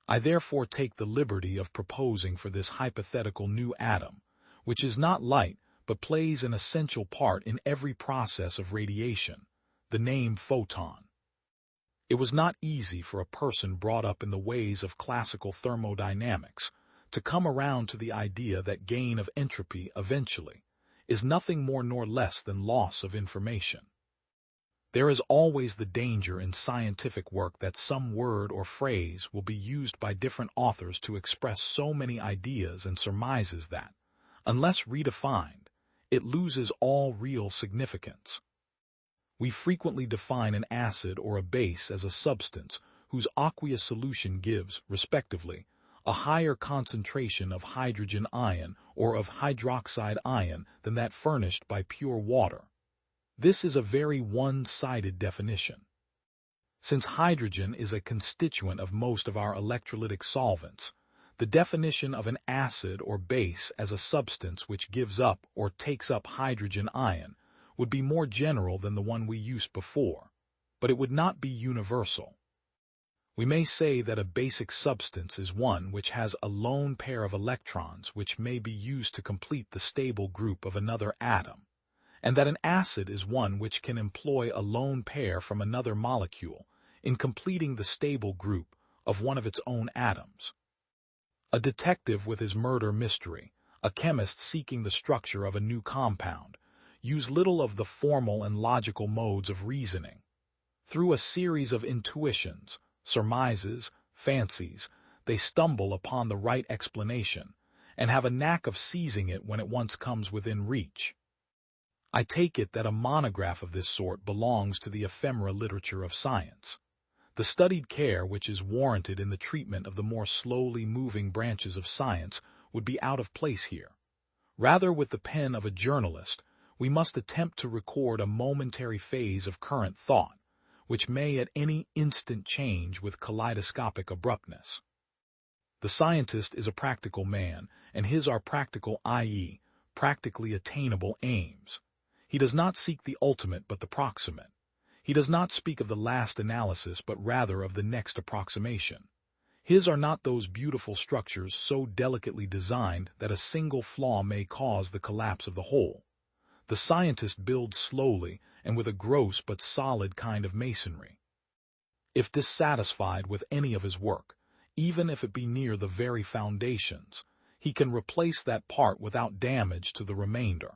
I therefore take the liberty of proposing for this hypothetical new atom, which is not light but plays an essential part in every process of radiation, the name photon. It was not easy for a person brought up in the ways of classical thermodynamics to come around to the idea that gain of entropy eventually is nothing more nor less than loss of information. There is always the danger in scientific work that some word or phrase will be used by different authors to express so many ideas and surmises that, unless redefined, it loses all real significance. We frequently define an acid or a base as a substance whose aqueous solution gives, respectively, a higher concentration of hydrogen ion or of hydroxide ion than that furnished by pure water. This is a very one-sided definition. Since hydrogen is a constituent of most of our electrolytic solvents, the definition of an acid or base as a substance which gives up or takes up hydrogen ion would be more general than the one we used before, but it would not be universal. We may say that a basic substance is one which has a lone pair of electrons which may be used to complete the stable group of another atom, and that an acid is one which can employ a lone pair from another molecule in completing the stable group of one of its own atoms. A detective with his murder mystery, a chemist seeking the structure of a new compound, use little of the formal and logical modes of reasoning. Through a series of intuitions, surmises, fancies, they stumble upon the right explanation, and have a knack of seizing it when it once comes within reach. I take it that a monograph of this sort belongs to the ephemera literature of science. The studied care which is warranted in the treatment of the more slowly moving branches of science would be out of place here. Rather, with the pen of a journalist, we must attempt to record a momentary phase of current thought, which may at any instant change with kaleidoscopic abruptness. The scientist is a practical man, and his are practical, i.e., practically attainable aims. He does not seek the ultimate but the proximate. He does not speak of the last analysis but rather of the next approximation. His are not those beautiful structures so delicately designed that a single flaw may cause the collapse of the whole. The scientist builds slowly and with a gross but solid kind of masonry. If dissatisfied with any of his work, even if it be near the very foundations, he can replace that part without damage to the remainder.